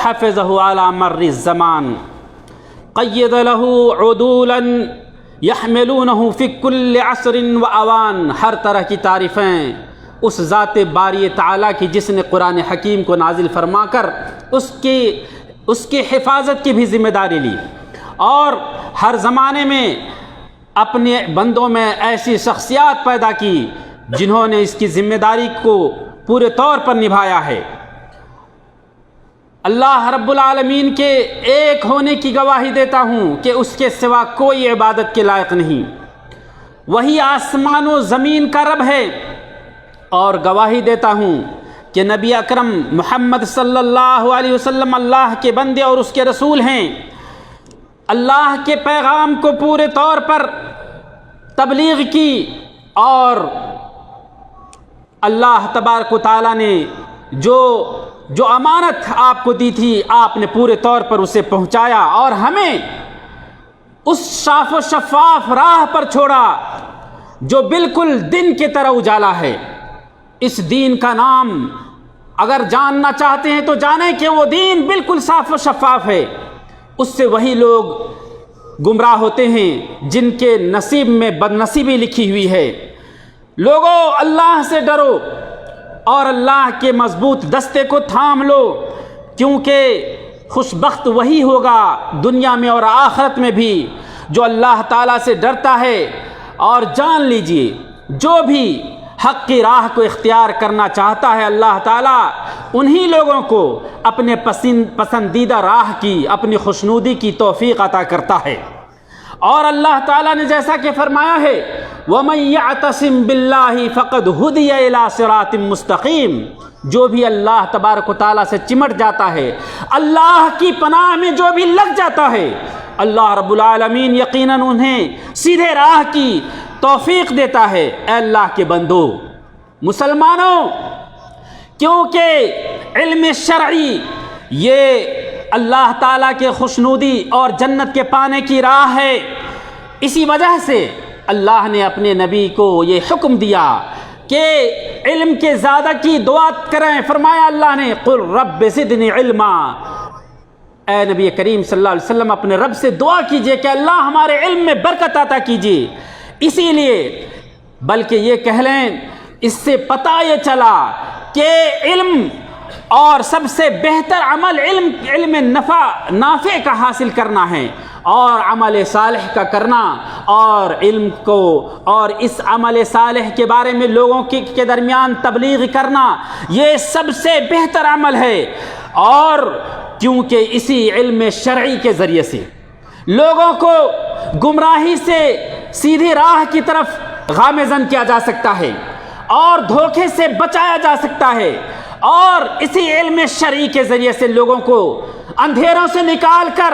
حفظه على مر الزمان قید له عدولا يحملونه في كل عصر وأوان. ہر طرح کی تعریفیں اس ذات باری تعالیٰ کی جس نے قرآن حکیم کو نازل فرما کر اس کی حفاظت کی بھی ذمہ داری لی، اور ہر زمانے میں اپنے بندوں میں ایسی شخصیات پیدا کی جنہوں نے اس کی ذمہ داری کو پورے طور پر نبھایا ہے. اللہ رب العالمین کے ایک ہونے کی گواہی دیتا ہوں کہ اس کے سوا کوئی عبادت کے لائق نہیں، وہی آسمان و زمین کا رب ہے. اور گواہی دیتا ہوں کہ نبی اکرم محمد صلی اللہ علیہ وسلم اللہ کے بندے اور اس کے رسول ہیں. اللہ کے پیغام کو پورے طور پر تبلیغ کی، اور اللہ تبارک و تعالیٰ نے جو امانت آپ کو دی تھی آپ نے پورے طور پر اسے پہنچایا، اور ہمیں اس صاف و شفاف راہ پر چھوڑا جو بالکل دن کی طرح اجالا ہے. اس دین کا نام اگر جاننا چاہتے ہیں تو جانیں کہ وہ دین بالکل صاف و شفاف ہے. اس سے وہی لوگ گمراہ ہوتے ہیں جن کے نصیب میں بدنصیبی لکھی ہوئی ہے. لوگوں، اللہ سے ڈرو اور اللہ کے مضبوط دستے کو تھام لو، کیونکہ خوش بخت وہی ہوگا دنیا میں اور آخرت میں بھی جو اللہ تعالیٰ سے ڈرتا ہے. اور جان لیجئے جو بھی حق کی راہ کو اختیار کرنا چاہتا ہے اللہ تعالیٰ انہی لوگوں کو اپنے پسندیدہ راہ کی، اپنی خوشنودی کی توفیق عطا کرتا ہے. اور اللہ تعالیٰ نے جیسا کہ فرمایا ہے وَمَن يَعْتَصِم بِاللَّهِ فَقَدْ هُدِيَ إِلَىٰ صِرَاطٍ مُسْتَقِيمٍ. جو بھی اللہ تبارک و تعالیٰ سے چمٹ جاتا ہے، اللہ کی پناہ میں جو بھی لگ جاتا ہے، اللہ رب العالمین یقیناً انہیں سیدھے راہ کی توفیق دیتا ہے. اے اللہ کے بندو، مسلمانوں، کیونکہ علم شرعی یہ اللہ تعالیٰ کے خوشنودی اور جنت کے پانے کی راہ ہے، اسی وجہ سے اللہ نے اپنے نبی کو یہ حکم دیا کہ علم کے زیادہ کی دعا کریں. فرمایا اللہ نے قل رب زدنی علما. اے نبی کریم صلی اللہ علیہ وسلم اپنے رب سے دعا کیجئے کہ اللہ ہمارے علم میں برکت عطا کیجئے. اسی لیے بلکہ یہ کہہ لیں اس سے پتہ یہ چلا کہ علم اور سب سے بہتر عمل علم نافع کا حاصل کرنا ہے، اور عمل صالح کا کرنا، اور علم کو اور اس عمل صالح کے بارے میں لوگوں کے درمیان تبلیغ کرنا یہ سب سے بہتر عمل ہے. اور کیونکہ اسی علم شرعی کے ذریعے سے لوگوں کو گمراہی سے سیدھی راہ کی طرف گامزن کیا جا سکتا ہے اور دھوکے سے بچایا جا سکتا ہے، اور اسی علم شرعی کے ذریعے سے لوگوں کو اندھیروں سے نکال کر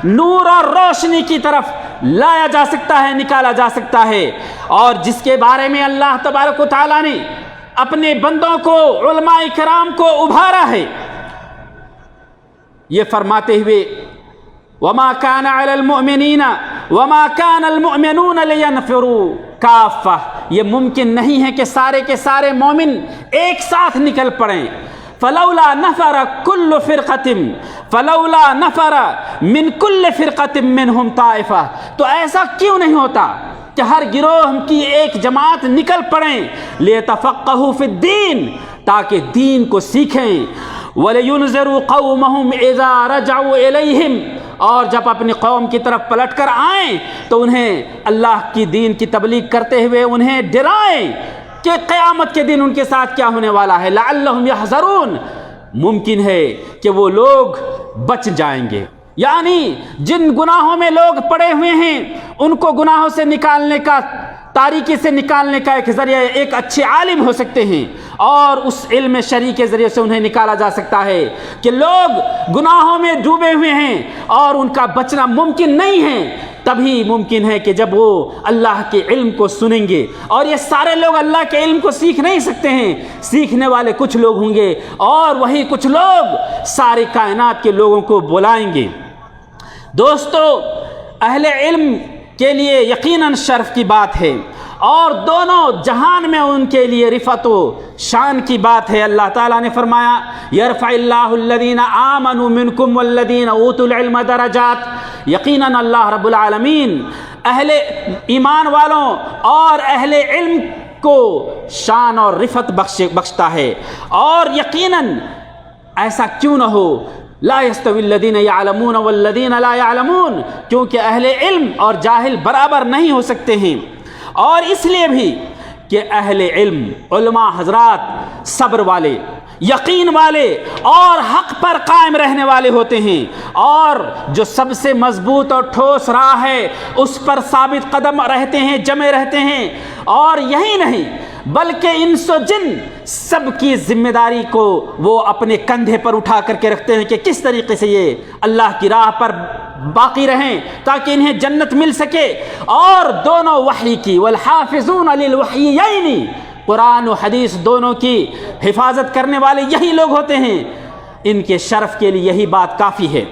نور اور روشنی کی طرف لایا جا سکتا ہے، نکالا جا سکتا ہے. اور جس کے بارے میں اللہ تبارک و تعالیٰ نے اپنے بندوں کو، علماء کرام کو ابھارا ہے، یہ فرماتے ہوئے وَمَا كَانَ عَلَى الْمُؤْمِنِينَ وَمَا كَانَ الْمُؤْمِنُونَ لِيَنْفِرُوا كَافَّةً. یہ ممکن نہیں ہے کہ سارے کے سارے مومن ایک ساتھ نکل پڑیں. فَلَوْلَا نَفَرَ كُلُّ فِرْقَةٍ فَلَوْلَا نَفَرَ مِنْ كُلِّ فِرْقَةٍ مِّنْهُمْ طَائِفَةٌ. تو ایسا کیوں نہیں ہوتا کہ ہر گروہ کی ایک جماعت نکل پڑیں لِيَتَفَقَّهُوا فِي الدِّينِ، تاکہ دین کو سیکھیں. وَلِيُنذِرُوا قَوْمَهُمْ إِذَا رَجَعُوا إِلَيْهِمْ، اور جب اپنی قوم کی طرف پلٹ کر آئیں تو انہیں اللہ کی دین کی تبلیغ کرتے ہوئے انہیں ڈرائیں کہ قیامت کے دن ان کے ساتھ کیا ہونے والا ہے. لعلہم یحذرون، ممکن ہے کہ وہ لوگ بچ جائیں گے. یعنی جن گناہوں میں لوگ پڑے ہوئے ہیں ان کو گناہوں سے نکالنے کا، تاریکی سے نکالنے کا ایک ذریعہ ایک اچھے عالم ہو سکتے ہیں، اور اس علم شرعی کے ذریعے سے انہیں نکالا جا سکتا ہے کہ لوگ گناہوں میں ڈوبے ہوئے ہیں اور ان کا بچنا ممکن نہیں ہے. تبھی ممکن ہے کہ جب وہ اللہ کے علم کو سنیں گے، اور یہ سارے لوگ اللہ کے علم کو سیکھ نہیں سکتے ہیں، سیکھنے والے کچھ لوگ ہوں گے، اور وہی کچھ لوگ ساری کائنات کے لوگوں کو بلائیں گے. دوستو، اہل علم کے لیے یقیناً شرف کی بات ہے، اور دونوں جہان میں ان کے لیے رفعت و شان کی بات ہے۔ اللہ تعالیٰ نے فرمایا یرفع اللہ الذین آمنوا منکم والذین اوتوا العلم درجات، یقیناً اللہ رب العالمین اہل ایمان والوں اور اہل علم کو شان اور رفعت بخشتا ہے، اور یقیناً ایسا کیوں نہ ہو، لا یستوی الذین یعلمون والذین لا یعلمون، کیونکہ اہل علم اور جاہل برابر نہیں ہو سکتے ہیں، اور اس لیے بھی کہ اہل علم علماء حضرات صبر والے، یقین والے اور حق پر قائم رہنے والے ہوتے ہیں، اور جو سب سے مضبوط اور ٹھوس راہ ہے اس پر ثابت قدم رہتے ہیں، جمے رہتے ہیں، اور یہی نہیں بلکہ انس و جن سب کی ذمہ داری کو وہ اپنے کندھے پر اٹھا کر کے رکھتے ہیں کہ کس طریقے سے یہ اللہ کی راہ پر باقی رہیں تاکہ انہیں جنت مل سکے، اور دونوں وحی کی والحافظون للوحیین، قرآن و حدیث دونوں کی حفاظت کرنے والے یہی لوگ ہوتے ہیں۔ ان کے شرف کے لیے یہی بات کافی ہے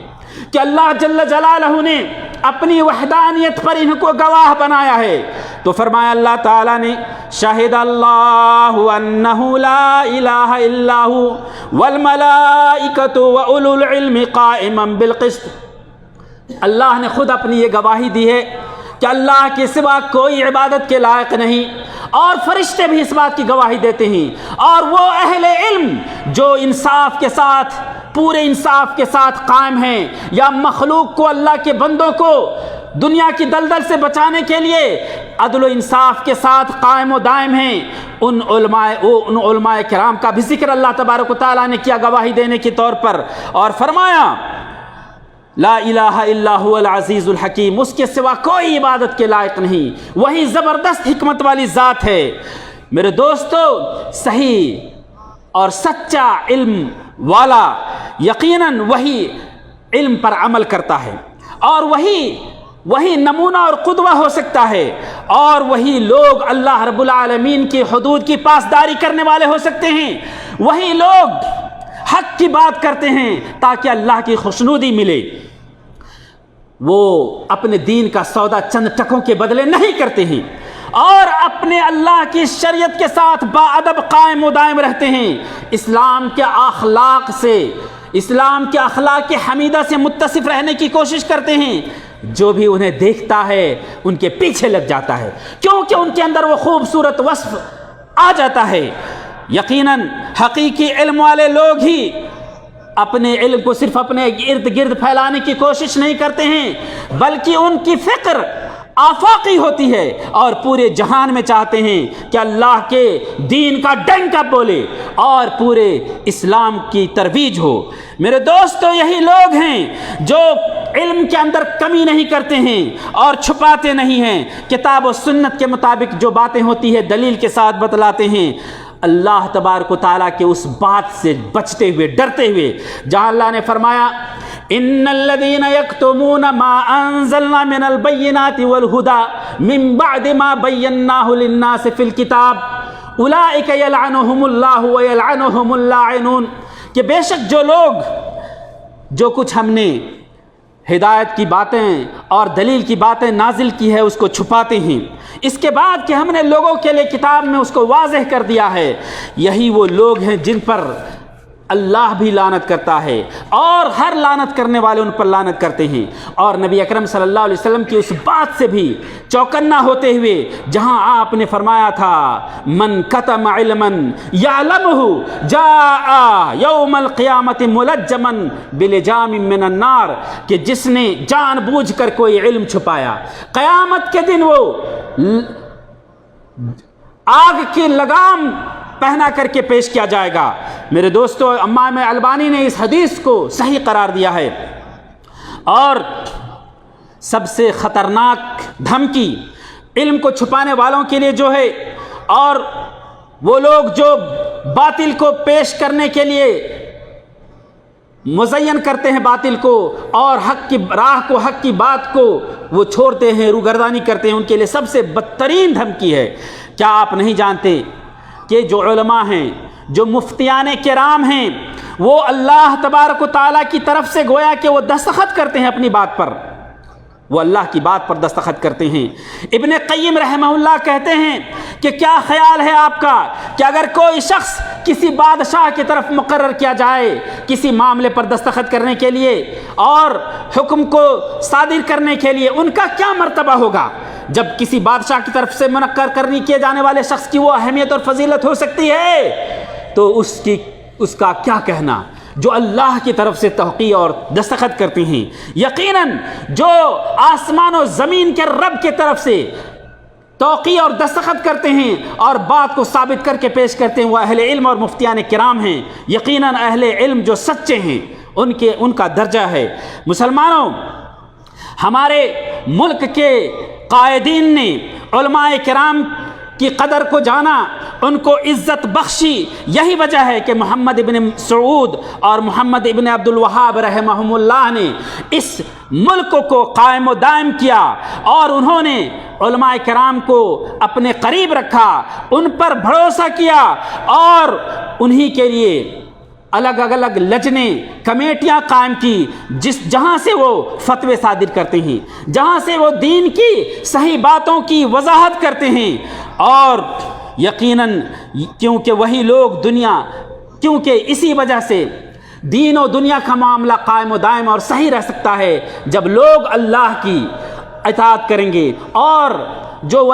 کہ اللہ جل جلالہ نے اپنی وحدانیت پر ان کو گواہ بنایا ہے، تو فرمایا اللہ تعالیٰ نے شہد اللہ انہ لا الہ الا ہو والملائکۃ واولو العلم قائما بالقسط، اللہ نے خود اپنی یہ گواہی دی ہے کہ اللہ کے سوا کوئی عبادت کے لائق نہیں، اور فرشتے بھی اس بات کی گواہی دیتے ہیں، اور وہ اہل علم جو انصاف کے ساتھ، پورے انصاف کے ساتھ قائم ہیں، یا مخلوق کو، اللہ کے بندوں کو دنیا کی دلدل سے بچانے کے لیے عدل و انصاف کے ساتھ قائم و دائم ہیں، ان علماء کرام کا بھی ذکر اللہ تبارک و تعالیٰ نے کیا گواہی دینے کے طور پر، اور فرمایا لا الہ الا هو العزیز الحکیم، اس کے سوا کوئی عبادت کے لائق نہیں، وہی زبردست حکمت والی ذات ہے۔ میرے دوستو، صحیح اور سچا علم والا یقیناً وہی علم پر عمل کرتا ہے، اور وہی نمونہ اور قدوہ ہو سکتا ہے، اور وہی لوگ اللہ رب العالمین کی حدود کی پاسداری کرنے والے ہو سکتے ہیں، وہی لوگ حق کی بات کرتے ہیں تاکہ اللہ کی خوشنودی ملے۔ وہ اپنے دین کا سودا چند ٹکوں کے بدلے نہیں کرتے ہیں، اور اپنے اللہ کی شریعت کے ساتھ باادب قائم و دائم رہتے ہیں، اسلام کے اخلاق سے، اسلام کے اخلاق حمیدہ سے متصف رہنے کی کوشش کرتے ہیں۔ جو بھی انہیں دیکھتا ہے ان کے پیچھے لگ جاتا ہے، کیونکہ ان کے اندر وہ خوبصورت وصف آ جاتا ہے۔ یقیناً حقیقی علم والے لوگ ہی اپنے علم کو صرف اپنے ارد گرد پھیلانے کی کوشش نہیں کرتے ہیں، بلکہ ان کی فکر آفاقی ہوتی ہے، اور پورے جہان میں چاہتے ہیں کہ اللہ کے دین کا ڈنکا بولے اور پورے اسلام کی ترویج ہو۔ میرے دوستو، یہی لوگ ہیں جو علم کے اندر کمی نہیں کرتے ہیں اور چھپاتے نہیں ہیں، کتاب و سنت کے مطابق جو باتیں ہوتی ہے دلیل کے ساتھ بتلاتے ہیں، اللہ تبارک و تعالیٰ کے اس بات سے بچتے ہوئے، ڈرتے ہوئے، جہاں اللہ نے فرمایا ان الذين يكتمون ما انزلنا من البينات والهدى من بعد ما بيناه للناس في الكتاب اولئك يلعنهم الله ويلعنهم اللاعنون، کہ بے شک جو لوگ جو کچھ ہم نے ہدایت کی باتیں اور دلیل کی باتیں نازل کی ہے اس کو چھپاتے ہیں، اس کے بعد کہ ہم نے لوگوں کے لیے کتاب میں اس کو واضح کر دیا ہے، یہی وہ لوگ ہیں جن پر اللہ بھی لعنت کرتا ہے، اور ہر لعنت کرنے والے ان پر لعنت کرتے ہیں۔ اور نبی اکرم صلی اللہ علیہ وسلم کی اس بات سے بھی چوکنا ہوتے ہوئے جہاں آپ نے فرمایا تھا من کتم علما یعلمہ جاء یوم القیامت ملجما بلجام من النار، کہ جس نے جان بوجھ کر کوئی علم چھپایا، قیامت کے دن وہ آگ کی لگام پہنا کر کے پیش کیا جائے گا۔ میرے دوستو، امام البانی نے اس حدیث کو صحیح قرار دیا ہے، اور سب سے خطرناک دھمکی علم کو چھپانے والوں کے لیے جو ہے، اور وہ لوگ جو باطل کو پیش کرنے کے لیے مزین کرتے ہیں باطل کو، اور حق کی راہ کو، حق کی بات کو وہ چھوڑتے ہیں، روگردانی کرتے ہیں، ان کے لیے سب سے بدترین دھمکی ہے۔ کیا آپ نہیں جانتے کہ جو علماء ہیں، جو مفتیان کرام ہیں، وہ اللہ تبارک و تعالیٰ کی طرف سے گویا کہ وہ دستخط کرتے ہیں اپنی بات پر، وہ اللہ کی بات پر دستخط کرتے ہیں۔ ابن قیم رحمہ اللہ کہتے ہیں کہ کیا خیال ہے آپ کا کہ اگر کوئی شخص کسی بادشاہ کی طرف مقرر کیا جائے کسی معاملے پر دستخط کرنے کے لیے اور حکم کو صادر کرنے کے لیے، ان کا کیا مرتبہ ہوگا؟ جب کسی بادشاہ کی طرف سے منقر کرنے کیے جانے والے شخص کی وہ اہمیت اور فضیلت ہو سکتی ہے، تو اس کا کیا کہنا جو اللہ کی طرف سے توقیع اور دستخط کرتے ہیں۔ یقیناً جو آسمان و زمین کے رب کی طرف سے توقیع اور دستخط کرتے ہیں اور بات کو ثابت کر کے پیش کرتے ہیں، وہ اہل علم اور مفتیان کرام ہیں۔ یقیناً اہل علم جو سچے ہیں ان کا درجہ ہے۔ مسلمانوں، ہمارے ملک کے قائدین نے علماء کرام کی قدر کو جانا، ان کو عزت بخشی۔ یہی وجہ ہے کہ محمد ابن سعود اور محمد ابن عبد الوہاب رحمہم اللہ نے اس ملک کو قائم و دائم کیا، اور انہوں نے علماء کرام کو اپنے قریب رکھا، ان پر بھروسہ کیا، اور انہی کے لیے الگ الگ لجنے کمیٹیاں قائم کی جہاں سے وہ فتوے صادر کرتے ہیں، جہاں سے وہ دین کی صحیح باتوں کی وضاحت کرتے ہیں۔ اور یقیناً کیونکہ وہی لوگ کیونکہ اسی وجہ سے دین و دنیا کا معاملہ قائم و دائم اور صحیح رہ سکتا ہے جب لوگ اللہ کی اطاعت کریں گے، اور جو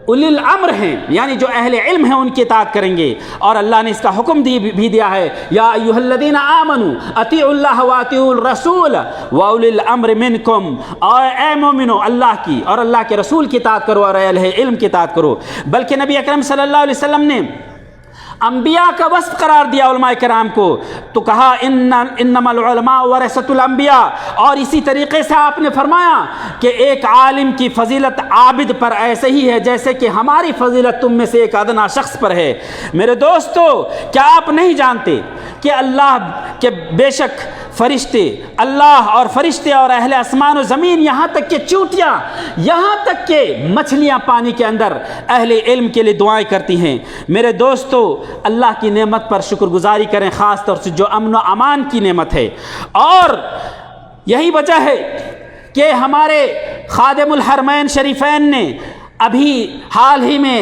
اولی الامر ہیں یعنی جو اہل علم ہیں ان کی اطاعت کریں گے۔ اور اللہ نے اس کا حکم بھی دیا ہے، یا ایھا الذین آمنوا اطیعوا اللہ واطیعوا الرسول واولی الامر منکم، اور اے مومنو اللہ کی اور اللہ کے رسول کی اطاعت کرو اور اہل علم کی اطاعت کرو۔ بلکہ نبی اکرم صلی اللہ علیہ وسلم نے انبیاء کا وصف قرار دیا علماء کرام کو، تو کہا انما العلماء ورثۃ الانبیاء، اور اسی طریقے سے آپ نے فرمایا کہ ایک عالم کی فضیلت عابد پر ایسے ہی ہے جیسے کہ ہماری فضیلت تم میں سے ایک ادنا شخص پر ہے۔ میرے دوستو، کیا آپ نہیں جانتے کہ اللہ کے بے شک فرشتے، اللہ اور فرشتے اور اہل آسمان و زمین، یہاں تک کہ چونٹیاں، یہاں تک کہ مچھلیاں پانی کے اندر اہل علم کے لیے دعائیں کرتی ہیں۔ میرے دوستو، اللہ کی نعمت پر شکر گزاری کریں، خاص طور سے جو امن و امان کی نعمت ہے۔ اور یہی وجہ ہے کہ ہمارے خادم الحرمین شریفین نے ابھی حال ہی میں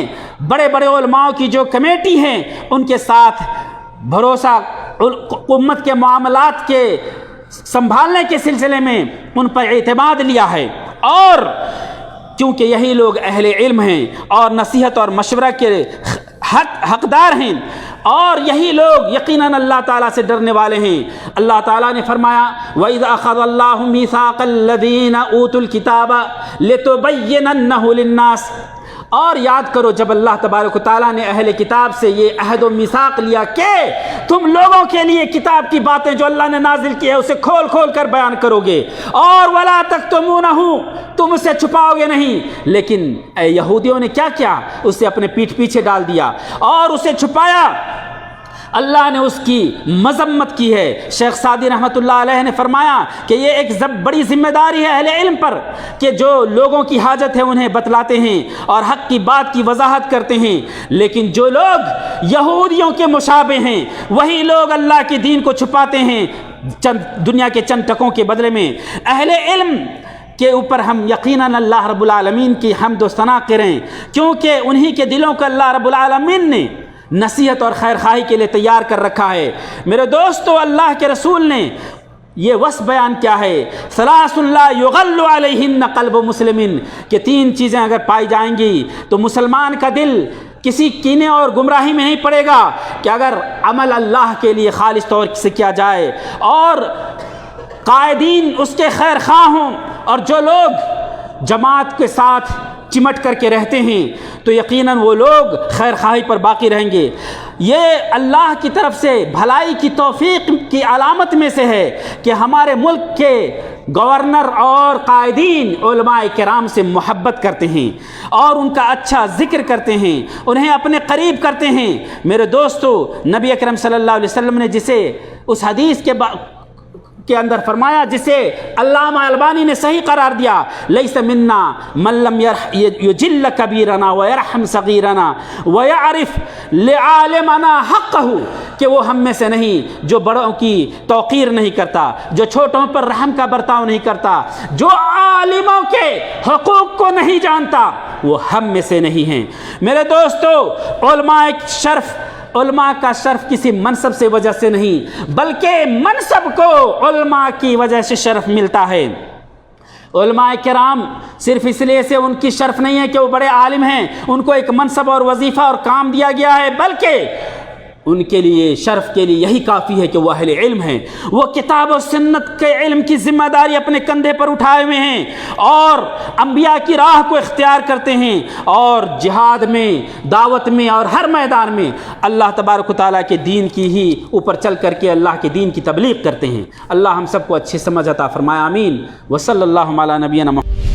بڑے بڑے علماء کی جو کمیٹی ہیں ان کے ساتھ بھروسہ امت کے معاملات کے سنبھالنے کے سلسلے میں ان پر اعتماد لیا ہے، اور کیونکہ یہی لوگ اہل علم ہیں اور نصیحت اور مشورہ کے حقدار ہیں، اور یہی لوگ یقیناً اللہ تعالیٰ سے ڈرنے والے ہیں۔ اللہ تعالیٰ نے فرمایا وَإِذْ أَخَذَ اللَّهُ مِيثَاقَ الَّذِينَ أُوتُوا الْكِتَابَ لِتُبَيِّنَنَّهُ لِلنَّاسِ، اور یاد کرو جب اللہ تبارک و تعالیٰ نے اہل کتاب سے یہ عہد و میثاق لیا کہ تم لوگوں کے لیے کتاب کی باتیں جو اللہ نے نازل کی ہے اسے کھول کھول کر بیان کرو گے، اور وَلَا تَكْتُمُونَهُ، تم اسے چھپاؤ گے نہیں۔ لیکن اے یہودیوں نے کیا کیا؟ اسے اپنے پیٹھ پیچھے ڈال دیا اور اسے چھپایا۔ اللہ نے اس کی مذمت کی ہے۔ شیخ سعدی رحمۃ اللہ علیہ نے فرمایا کہ یہ ایک بڑی ذمہ داری ہے اہل علم پر کہ جو لوگوں کی حاجت ہے انہیں بتلاتے ہیں اور حق کی بات کی وضاحت کرتے ہیں، لیکن جو لوگ یہودیوں کے مشابہ ہیں وہی لوگ اللہ کے دین کو چھپاتے ہیں دنیا کے چند ٹکوں کے بدلے میں۔ اہل علم کے اوپر ہم یقیناً اللہ رب العالمین کی حمد و ثنا کریں، کیونکہ انہی کے دلوں کو اللہ رب العالمین نے نصیحت اور خیر خواہی کے لیے تیار کر رکھا ہے۔ میرے دوستو، اللہ کے رسول نے یہ وصف بیان کیا ہے، ثلاث لا یغل علیہن قلب مسلم، کہ تین چیزیں اگر پائی جائیں گی تو مسلمان کا دل کسی کینے اور گمراہی میں نہیں پڑے گا، کہ اگر عمل اللہ کے لیے خالص طور سے کیا جائے اور قائدین اس کے خیر خواہ ہوں، اور جو لوگ جماعت کے ساتھ چمٹ کر کے رہتے ہیں تو یقیناً وہ لوگ خیر خواہی پر باقی رہیں گے۔ یہ اللہ کی طرف سے بھلائی کی توفیق کی علامت میں سے ہے کہ ہمارے ملک کے گورنر اور قائدین علماء کرام سے محبت کرتے ہیں اور ان کا اچھا ذکر کرتے ہیں، انہیں اپنے قریب کرتے ہیں۔ میرے دوستو، نبی اکرم صلی اللہ علیہ وسلم نے جسے اس حدیث کے اندر فرمایا، جسے علامہ البانی نے صحیح قرار دیا، لیس منا من لم یجل کبیرنا ویرحم صغیرنا ویعرف لعالمنا حقہ، کہ وہ ہم میں سے نہیں جو بڑوں کی توقیر نہیں کرتا، جو چھوٹوں پر رحم کا برتاؤ نہیں کرتا، جو عالموں کے حقوق کو نہیں جانتا، وہ ہم میں سے نہیں ہیں۔ میرے دوستو، علماء کا شرف کسی منصب سے وجہ سے نہیں، بلکہ منصب کو علماء کی وجہ سے شرف ملتا ہے۔ علماء کرام صرف اس لیے سے ان کی شرف نہیں ہے کہ وہ بڑے عالم ہیں، ان کو ایک منصب اور وظیفہ اور کام دیا گیا ہے، بلکہ ان کے لیے شرف کے لیے یہی کافی ہے کہ وہ اہل علم ہیں، وہ کتاب و سنت کے علم کی ذمہ داری اپنے کندھے پر اٹھائے ہوئے ہیں اور انبیاء کی راہ کو اختیار کرتے ہیں، اور جہاد میں، دعوت میں اور ہر میدان میں اللہ تبارک و تعالیٰ کے دین کی ہی اوپر چل کر کے اللہ کے دین کی تبلیغ کرتے ہیں۔ اللہ ہم سب کو اچھی سمجھ عطا فرمائے، آمین۔ وصلی اللہ علی نبینا محمد۔